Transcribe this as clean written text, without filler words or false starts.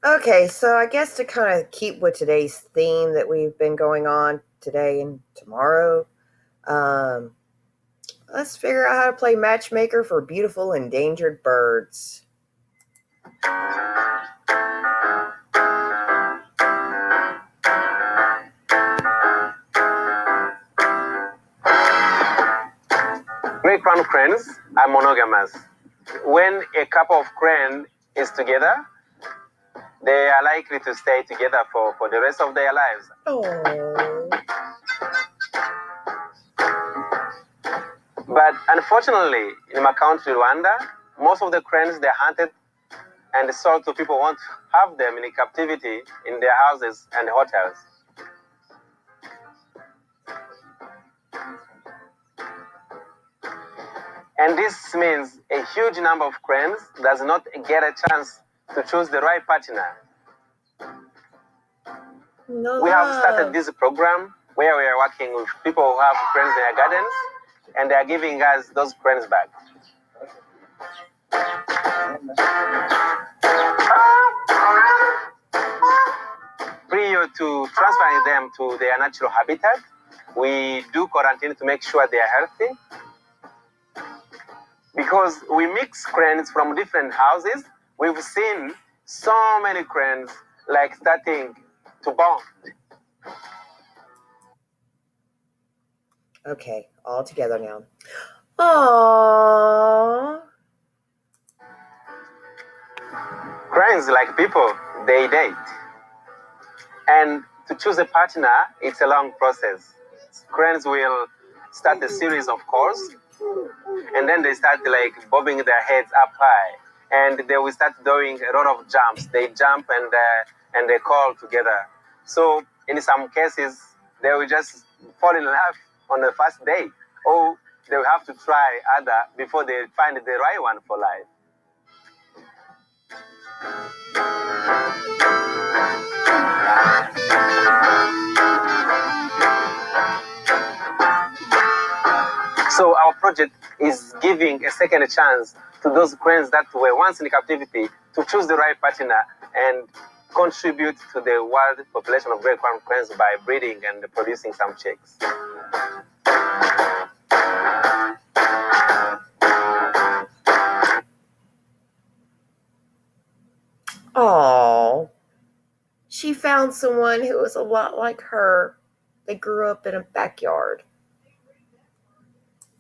Okay, so I guess to kind of keep with today's theme that we've been going on today and tomorrow, um, let's figure out how to play Matchmaker for beautiful endangered birds. Great crown cranes are monogamous. When a couple of cranes is together, they are likely to stay together for the rest of their lives. Oh. But unfortunately, in my country, Rwanda, most of the cranes they're hunted and sold to people who want to have them in captivity in their houses and hotels. And this means a huge number of cranes does not get a chance to choose the right partner. No We have love. started this program where we are working with people who have cranes in their gardens, and they are giving us those cranes back. Prior to transferring them to their natural habitat, we do quarantine to make sure they are healthy. Because we mix cranes from different houses, we've seen so many cranes like starting to bond. Okay, all together now. Aww. Cranes, like people, they date. And to choose a partner, it's a long process. Cranes will start a series of calls, and then they start like bobbing their heads up high, and they will start doing a lot of jumps. They jump and they call together. So in some cases, they will just fall in love on the first day, or they will have to try other before they find the right one for life. So our project is giving a second chance to those cranes that were once in captivity to choose the right partner and contribute to the world population of great crown cranes by breeding and producing some chicks. Oh, she found someone who was a lot like her. They grew up in a backyard.